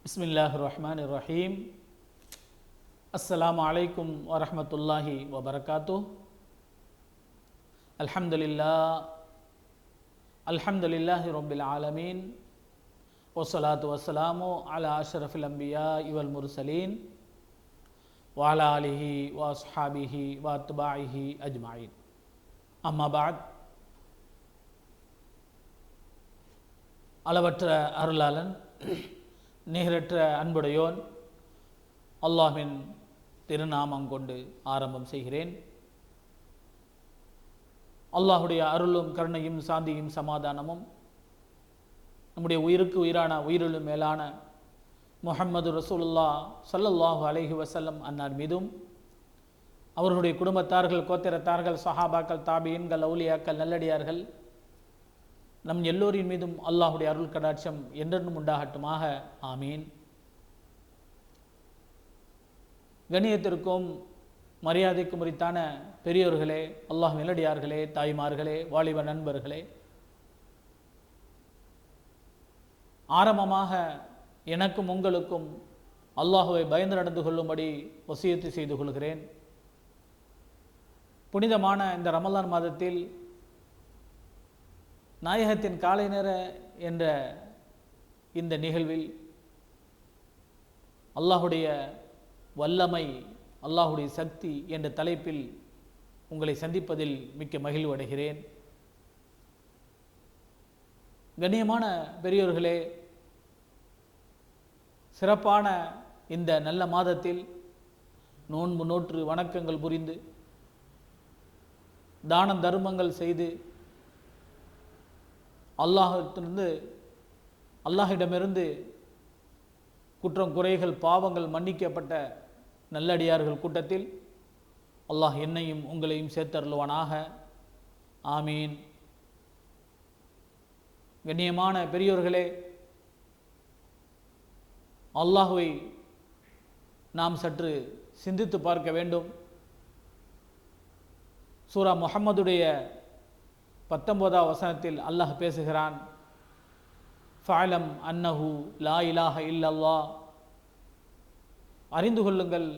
பிஸ்மில்லாஹிர்ரஹ்மானிர்ரஹீம். அஸ்ஸலாமு அலைக்கும் வரஹ்மத்துல்லாஹி வபரகாத்துஹ். அல்ஹம்துலில்லாஹி ரப்பில் ஆலமீன். வஸ்ஸலாத்து வஸ்ஸலாமு அலா அஷ்ரஃபில் அன்பியாஇ வல் முர்சலீன் வ அலா ஆலிஹி வ அஸ்ஹாபிஹி வ அத்பாஇஹி அஜ்மஈன். அம்மா பஅத். அளவற்ற அருளாளன் நிகரற்ற அன்புடையோன் அல்லாஹ்வின் திருநாமம் கொண்டு ஆரம்பம் செய்கிறேன். அல்லாஹுடைய அருளும் கருணையும் சாந்தியும் சமாதானமும் நம்முடைய உயிருக்கு உயிரான உயிரிலும் மேலான முஹம்மது ரசூலுல்லாஹ் ஸல்லல்லாஹு அலைஹி வஸல்லம் அன்னார் மீதும், அவர்களுடைய குடும்பத்தார்கள், கோத்திரத்தார்கள், சஹாபாக்கள், தாபியீன்கள், அவுலியாக்கள், நல்லடியார்கள், நம் எல்லோரின் மீதும் அல்லாஹுடைய அருள் கடாட்சம் என்றென்றும் உண்டாகட்டுமாக. ஆமீன். கண்ணியத்திற்கும் மரியாதைக்கும் உரித்தான பெரியோர்களே, அல்லாஹ் நல்லடியார்களே, தாய்மார்களே, வாலிப நண்பர்களே, ஆரம்பமாக எனக்கும் உங்களுக்கும் அல்லாஹுவை பயந்து நடந்து கொள்ளும்படி வசியத்து செய்து கொள்கிறேன். புனிதமான இந்த ரமலான் மாதத்தில் நாயகத்தின் காலை நேர என்ற இந்த நிகழ்வில் அல்லாஹுடைய வல்லமை, அல்லாஹுடைய சக்தி என்ற தலைப்பில் உங்களை சந்திப்பதில் மிக்க மகிழ்வு அடைகிறேன். கண்ணியமான பெரியோர்களே, சிறப்பான இந்த நல்ல மாதத்தில் நோன்பு நோற்று வணக்கங்கள் புரிந்து தான தர்மங்கள் செய்து அல்லாஹிடமிருந்து குற்றம் குறைகள் பாவங்கள் மன்னிக்கப்பட்ட நல்லடியார்கள் கூட்டத்தில் அல்லாஹ் என்னையும் உங்களையும் சேர்த்தருள்வானாக. ஆமீன். கண்ணியமான பெரியோர்களே, அல்லாஹுவை நாம் சற்று சிந்தித்து பார்க்க வேண்டும். சூரா முஹம்மதுடைய 19வது வசனத்தில் அல்லாஹ் பேசுகிறான், ஃபஅலம் அன்னஹு லா இலாஹ இல்லல்லாஹ். அறிந்து கொள்ளுங்கள்,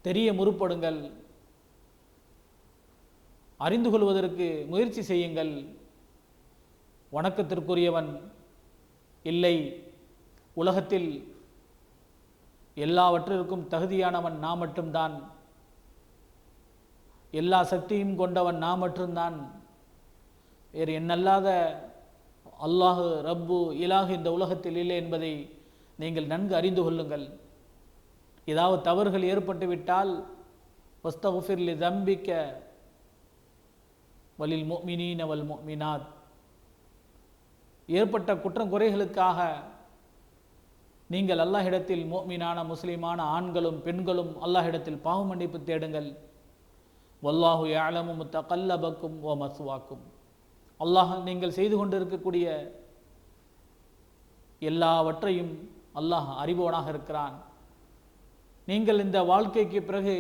தெரிய முற்படுங்கள், அறிந்து கொள்வதற்கு முயற்சி செய்யுங்கள். வணக்கத்திற்குரியவன் இல்லை, உலகத்தில் எல்லாவற்றிற்கும் தகுதியானவன் நான் மட்டும்தான், எல்லா சக்தியும் கொண்டவன் நான் மட்டும்தான், வேறு என்னல்லாத அல்லாஹு ரப்பு இலாஹு இந்த உலகத்தில் இல்லை என்பதை நீங்கள் நன்கு அறிந்து கொள்ளுங்கள். ஏதாவது தவறுகள் ஏற்பட்டுவிட்டால் வஸ்தக்ஃபிர் லி தம்பிக்க வலில் முஃமினீன வல் முஃமினாத். ஏற்பட்ட குற்றம் குறைகளுக்காக நீங்கள் அல்லாஹ்விடத்தில் முஃமினான முஸ்லிமான ஆண்களும் பெண்களும் அல்லாஹ்விடத்தில் பாவ மன்னிப்பு தேடுங்கள். வல்லாஹு யஅலமு முத்தகல்லபக்கும் வ மஸ்வாக்கும். அல்லாஹ் நீங்கள் செய்து கொண்டிருக்கக்கூடிய எல்லாவற்றையும் அல்லாஹ் அறிபவனாக இருக்கிறான். நீங்கள் இந்த வாழ்க்கைக்கு பிறகு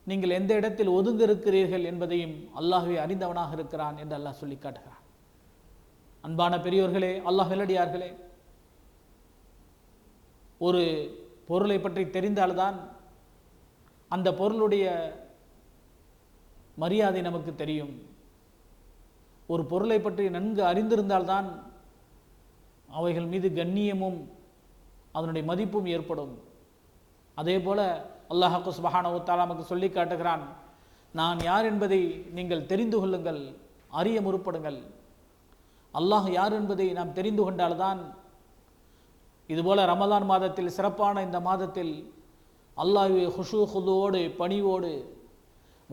நீங்கள் எந்த இடத்தில் ஒதுங்க இருக்கிறீர்கள் என்பதையும் அல்லாஹ்வே அறிந்தவனாக இருக்கிறான் என்று அல்லாஹ் சொல்லி காட்டுகிறான். அன்பான பெரியோர்களே, அல்லாஹ் நல்லடியார்களே, ஒரு பொருளை பற்றி தெரிந்தால்தான் அந்த பொருளுடைய மரியாதை நமக்கு தெரியும். ஒரு பொருளை பற்றி நன்கு அறிந்திருந்தால்தான் அவைகள் மீது கண்ணியமும் அதனுடைய மதிப்பும் ஏற்படும். அதே போல அல்லாஹ் சுப்ஹானஹு வ தஆலா நமக்கு சொல்லி காட்டுகிறான், நான் யார் என்பதை நீங்கள் தெரிந்து கொள்ளுங்கள், அறிய முற்படுங்கள். அல்லாஹ் யார் என்பதை நாம் தெரிந்து கொண்டால்தான் இதுபோல ரமலான் மாதத்தில், சிறப்பான இந்த மாதத்தில் அல்லாஹ்வை ஹுஷூ ஹுதுவோடு பணிவோடு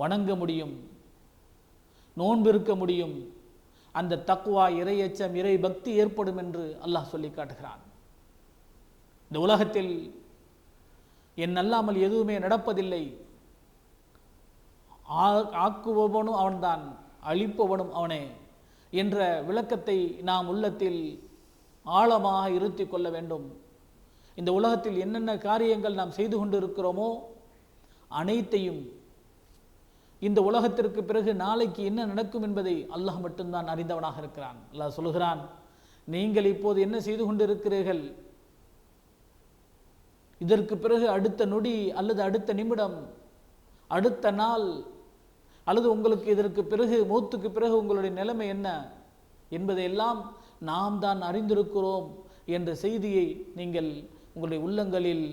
வணங்க முடியும், நோன்பிருக்க முடியும். அந்த தக்வா, இறையச்சம், இறை பக்தி ஏற்படும் என்று அல்லாஹ் சொல்லி காட்டுகிறான். இந்த உலகத்தில் என் அல்லாமல் எதுவுமே நடப்பதில்லை, ஆக்குபவனும் அவன்தான், அழிப்பவனும் அவனே என்ற விளக்கத்தை நாம் உள்ளத்தில் ஆழமாக இருத்தி கொள்ள வேண்டும். இந்த உலகத்தில் என்னென்ன காரியங்கள் நாம் செய்து கொண்டிருக்கிறோமோ அனைத்தையும், இந்த உலகத்திற்கு பிறகு நாளைக்கு என்ன நடக்கும் என்பதை அல்லாஹ் மட்டும்தான் அறிந்தவனாக இருக்கிறான். அல்லாஹ் சொல்கிறான், நீங்கள் இப்போது என்ன செய்து கொண்டிருக்கிறீர்கள், இதற்கு பிறகு அடுத்த நொடி அல்லது அடுத்த நிமிடம், அடுத்த நாள், அல்லது உங்களுக்கு இதற்கு பிறகு மௌத்துக்கு பிறகு உங்களுடைய நிலைமை என்ன என்பதையெல்லாம் நாம் தான் அறிந்திருக்கிறோம் என்ற செய்தியை நீங்கள் உங்களுடைய உள்ளங்களில்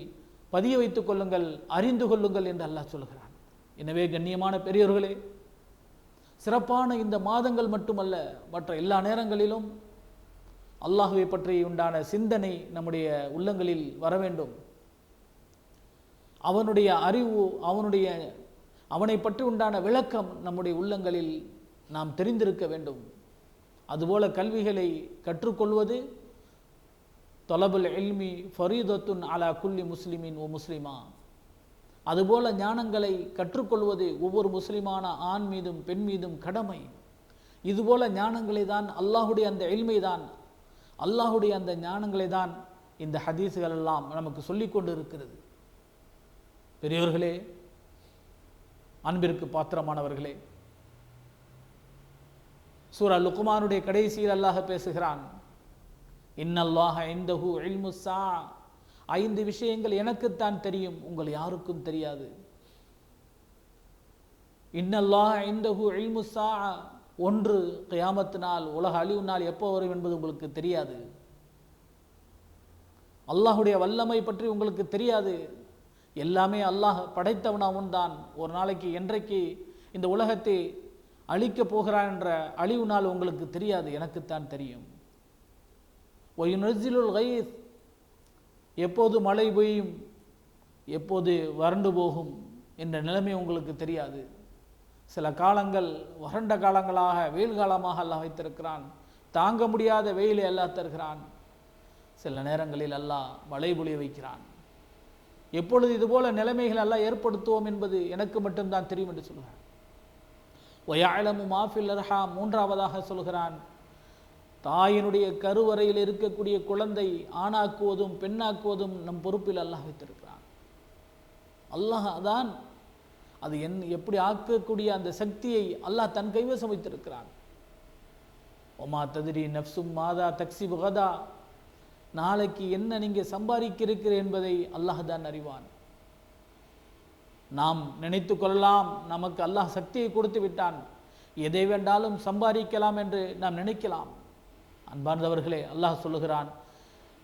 பதிய வைத்துக் கொள்ளுங்கள், அறிந்து கொள்ளுங்கள் என்று அல்லாஹ் சொல்கிறான். எனவே கண்ணியமான பெரியோர்களே, சிறப்பான இந்த மாதங்கள் மட்டுமல்ல, மற்ற எல்லா நேரங்களிலும் அல்லாஹ்வை பற்றி உண்டான சிந்தனை நம்முடைய உள்ளங்களில் வர வேண்டும். அவனுடைய அறிவு, அவனை பற்றி உண்டான விளக்கம் நம்முடைய உள்ளங்களில் நாம் தெரிந்திருக்க வேண்டும். அதுபோல கல்விகளை கற்றுக்கொள்வது தொலபுல் இல்மி ஃபரீதத்துன் அலா குல்லி முஸ்லிமின் ஓ முஸ்லிமா. அதுபோல ஞானங்களை கற்றுக்கொள்வது ஒவ்வொரு முஸ்லிமான ஆண் மீதும் பெண் மீதும் கடமை. இதுபோல ஞானங்களை தான் அல்லாஹுடைய அந்த இல்மை தான், அல்லாஹுடைய அந்த ஞானங்களை தான் இந்த ஹதீஸ்கள் எல்லாம் நமக்கு சொல்லிக் கொண்டு இருக்கிறது. பெரியோர்களே, அன்பிற்கு பாத்திரமானவர்களே, சூரா லுக்மானுடைய கடைசியில் அல்லாஹ் பேசுகிறான், இன்னல்லாஹ இன்தஹு இல்முஸ் ஸா, 5 விஷயங்கள் எனக்குத்தான் தெரியும், உங்கள் யாருக்கும் தெரியாது. இன்னல்லாஹ இன்தஹு இல்முஸ் ஸா, 1 கியாமத் நாள், உலக அழிவு நாள் எப்போ வரும் என்பது உங்களுக்கு தெரியாது. அல்லாஹுடைய வல்லமை பற்றி உங்களுக்கு தெரியாது. எல்லாமே அல்லாஹ் படைத்தவன் தான். ஒரு நாளைக்கு என்றைக்கு இந்த உலகத்தை அழிக்கப் போகிறான் என்ற அழிவு நாள் உங்களுக்கு தெரியாது, எனக்குத்தான் தெரியும். ஒயுனஸ்ஸிலுல் கைஸ், எப்போது மழை பெய்யும், எப்போது வறண்டு போகும் என்ற நிலைமை உங்களுக்கு தெரியாது. சில காலங்கள் வறண்ட காலங்களாக, வெயில் காலமாக அல்லாஹ் வைத்திருக்கிறான். தாங்க முடியாத வெயிலை அல்லாஹ் தருகிறான். சில நேரங்களில் அல்லாஹ் மழை பொழிய வைக்கிறான். எப்பொழுது இதுபோல நிலைமைகள் எல்லாம் ஏற்படுத்துவோம் என்பது எனக்கு மட்டும்தான் தெரியும் என்று சொல்கிறான். வயஅலமு மா ஃபில் அர்ஹாம், 3ஆவதாக சொல்கிறான், தாயினுடைய கருவறையில் இருக்கக்கூடிய குழந்தை ஆணாக்குவதும் பெண்ணாக்குவதும் நம் பொறுப்பில் அல்லாஹ் வைத்திருக்கிறான். அல்லாஹ் தான் அது எப்படி ஆக்கக்கூடிய அந்த சக்தியை அல்லாஹ் தன் கைவசம் வைத்திருக்கிறான். ஒமா தத்ரி நஃப்சும் மாதா தக்ஸிபு கதா, நாளைக்கு என்ன நீங்க சம்பாதிக்கிறீர்கள் என்பதை அல்லாஹ் தான் அறிவான். நாம் நினைத்து கொள்ளலாம், நமக்கு அல்லாஹ் சக்தியை கொடுத்து விட்டான், எதை வேண்டாலும் சம்பாதிக்கலாம் என்று நாம் நினைக்கலாம். அன்பார்ந்தவர்களே, அல்லாஹ் சொல்லுகிறான்,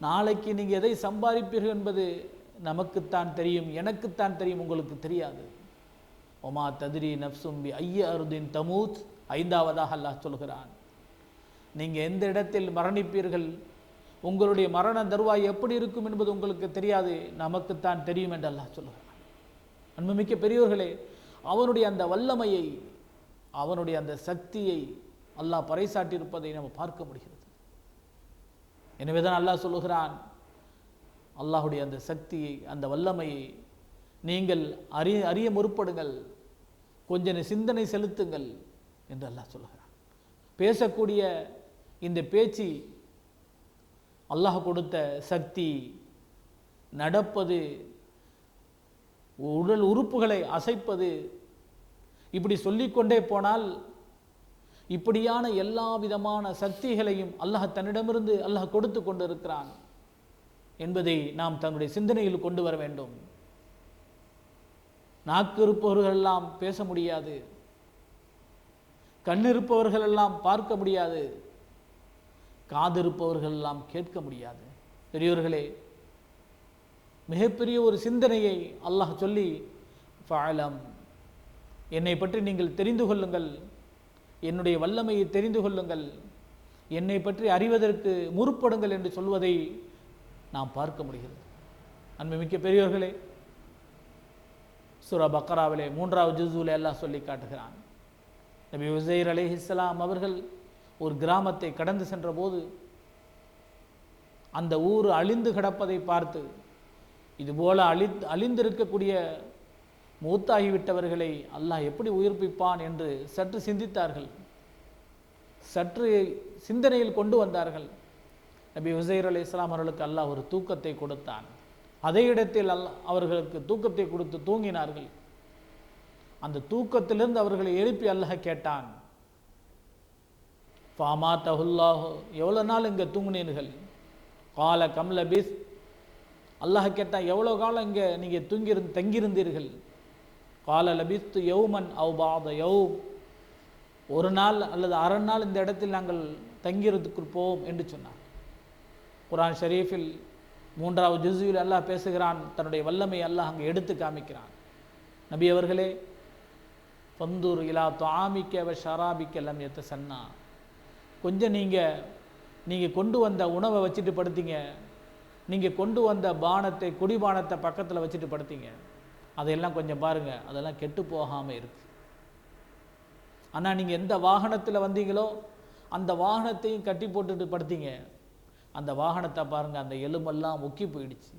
நாளைக்கு நீங்க எதை சம்பாதிப்பீர்கள் என்பது நமக்குத்தான் தெரியும், எனக்குத்தான் தெரியும், உங்களுக்கு தெரியாது. ஒமா தத்ரி நஃப்சும் பி ஐய அருதின் தமூத், 5ஆவதாக அல்லாஹ் சொல்கிறான், நீங்க எந்த இடத்தில் மரணிப்பீர்கள், உங்களுடைய மரண தருவாய் எப்படி இருக்கும் என்பது உங்களுக்கு தெரியாது, நமக்குத்தான் தெரியும் என்று அல்லாஹ் சொல்லுகிறான். அன்புமிக்க பெரியோர்களே, அவனுடைய அந்த வல்லமையை, அவனுடைய அந்த சக்தியை அல்லாஹ் பறைசாட்டியிருப்பதை நம்ம பார்க்க முடிகிறது. எனவேதான் அல்லாஹ் சொல்லுகிறான், அல்லாஹுடைய அந்த சக்தியை, அந்த வல்லமையை நீங்கள் அறிய முற்படுங்கள், கொஞ்சம் சிந்தனை செலுத்துங்கள் என்று அல்லாஹ் சொல்லுகிறான். பேசக்கூடிய இந்த பேச்சு அல்லாஹ் கொடுத்த சக்தி, நடப்பது, உடல் உறுப்புகளை அசைப்பது, இப்படி சொல்லிக்கொண்டே போனால் இப்படியான எல்லா விதமான சக்திகளையும் அல்லாஹ் தன்னிடமிருந்து அல்லாஹ் கொடுத்து கொண்டிருக்கிறான் என்பதை நாம் தன்னுடைய சிந்தனையில் கொண்டு வர வேண்டும். நாக்கு இருப்பவர்கள் எல்லாம் பேச முடியாது, கண் இருப்பவர்கள் எல்லாம் பார்க்க முடியாது, காது இருப்பவர்கள் எல்லாம் கேட்க முடியாது. பெரியோர்களே, மிகப்பெரிய ஒரு சிந்தனையை அல்லாஹ் சொல்லி, ஃபஅலம், என்னை பற்றி நீங்கள் தெரிந்து கொள்ளுங்கள், என்னுடைய வல்லமையை தெரிந்து கொள்ளுங்கள், என்னை பற்றி அறிவதற்கு முற்படுங்கள் என்று சொல்வதை நாம் பார்க்க முடிகிறது. அன்புமிக்க பெரியோர்களே, சூரா பக்ராவிலே 3வது ஜுஸுவிலே அல்லாஹ் சொல்லி காட்டுகிறான், நபி உஸைர் அலைஹிஸ்ஸலாம் அவர்கள் ஒரு கிராமத்தை கடந்து சென்ற போது அந்த ஊர் அழிந்து கிடப்பதை பார்த்து, இதுபோல அழிந்திருக்கக்கூடிய மூத்தாகிவிட்டவர்களை அல்லாஹ் எப்படி உயிர்ப்பிப்பான் என்று சற்று சிந்தித்தார்கள், சற்று சிந்தனையில் கொண்டு வந்தார்கள். நபி உஸைர் அலைஹிஸ்ஸலாம் அவர்களுக்கு அல்லாஹ் ஒரு தூக்கத்தை கொடுத்தான். அதே இடத்தில் அவர்களுக்கு தூக்கத்தை கொடுத்து தூங்கினார்கள். அந்த தூக்கத்திலிருந்து அவர்களை எழுப்பி அல்லாஹ் கேட்டான், ஃபாமாத்தஹுல்லாஹு, எவ்வளோ நாள் இங்கே தூங்குனீர்கள்? கால கம்லபிஸ், அல்லாஹ் கேட்டால் எவ்வளோ காலம் இங்கே நீங்கள் தங்கியிருந்தீர்கள்? கால லபிஸ்து யௌமன் அவ் பாத யௌம், ஒரு நாள் அல்லது அரை நாள் இந்த இடத்தில் நாங்கள் தங்கியிருப்போம் என்று சொன்னார். குர்ஆன் ஷரீஃபில் 3வது ஜுஸ்வில் அல்லாஹ் பேசுகிறான், தன்னுடைய வல்லமை அல்லாஹ் அங்கே எடுத்து காமிக்கிறான். நபி அவர்களே, ஃபந்தூர் இலா துஆமிக்க வ ஷராபிக்க லம் யத்தசன்னா, கொஞ்சம் நீங்கள் கொண்டு வந்த உணவை வச்சுட்டு படுத்தீங்க, நீங்கள் கொண்டு வந்த குடிபானத்தை பக்கத்தில் வச்சுட்டு படுத்தீங்க, அதையெல்லாம் கொஞ்சம் பாருங்கள், அதெல்லாம் கெட்டு போகாமல் இருக்கு. ஆனால் நீங்கள் எந்த வாகனத்தில் வந்தீங்களோ அந்த வாகனத்தையும் கட்டி போட்டுட்டு படுத்தீங்க, அந்த வாகனத்தை பாருங்கள், அந்த எலும்பெல்லாம் முக்கி போயிடுச்சு,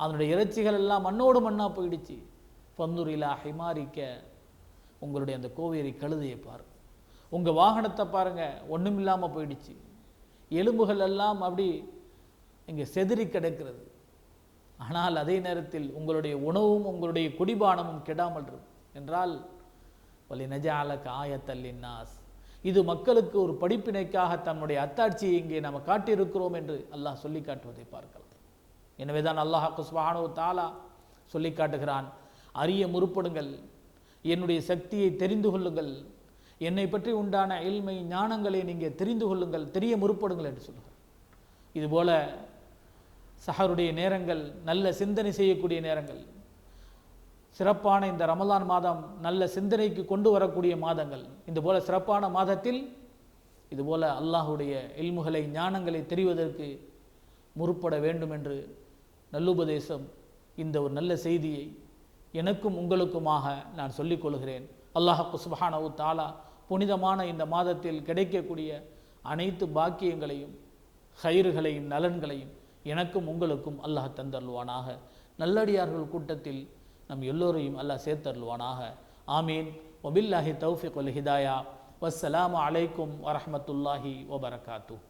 அதனுடைய இறைச்சிகள் எல்லாம் மண்ணோடு மண்ணாக போயிடுச்சு. ஃபந்தூர் இலா ஹிமாரிக்க, உங்களுடைய அந்த கோவேரி கழுதையை பாருங்கள், உங்கள் வாகனத்தை பாருங்கள், ஒன்றும் இல்லாமல் போயிடுச்சு, எலும்புகள் எல்லாம் அப்படி இங்கே செதறி கிடக்கிறது. ஆனால் அதே நேரத்தில் உங்களுடைய உணவும் உங்களுடைய குடிபானமும் கெடாமல் இருக்கும் என்றால், வலி நஜஅலக ஆயத்தல் நாஸ், இது மக்களுக்கு ஒரு படிப்பினைக்காக தன்னுடைய அத்தாட்சியை இங்கே நாம் காட்டியிருக்கிறோம் என்று அல்லாஹ் சொல்லி காட்டுவதை பார்க்கலாம். எனவே தான் அல்லாஹ் சுப்ஹானஹு வ தஆலா சொல்லி காட்டுகிறான், அறிய முற்படுங்கள், என்னுடைய சக்தியை தெரிந்து கொள்ளுங்கள், என்னை பற்றி உண்டான இல்மை ஞானங்களை நீங்கள் தெரிந்து கொள்ளுங்கள், தெரிய முற்படுங்கள் என்று சொல்லுங்கள். இதுபோல சஹருடைய நேரங்கள், நல்ல சிந்தனை செய்யக்கூடிய நேரங்கள், சிறப்பான இந்த ரமலான் மாதம் நல்ல சிந்தனைக்கு கொண்டு வரக்கூடிய மாதங்கள். இந்த போல சிறப்பான மாதத்தில் இதுபோல அல்லாஹுடைய இல்முகளை ஞானங்களை தெரிவதற்கு முற்பட வேண்டும் என்று நல்லுபதேசம், இந்த ஒரு நல்ல செய்தியை எனக்கும் உங்களுக்குமாக நான் சொல்லிக் கொள்கிறேன். அல்லாஹ் சுப்ஹானஹு வ தஆலா புனிதமான இந்த மாதத்தில் கிடைக்கக்கூடிய அனைத்து பாக்கியங்களையும் ஹைறுகளையும் நலன்களையும் எனக்கும் உங்களுக்கும் அல்லாஹ் தந்தருள்வானாக. நல்லடியார்கள் கூட்டத்தில் நம் எல்லோரையும் அல்லாஹ் சேர்த்தருள்வானாக. ஆமீன். வபில்லாஹி தௌஃபிக் வல் ஹிதாயா. வஸ்ஸலாமு அலைக்கும் வரஹ்மத்துல்லாஹி வபரகாத்துஹு.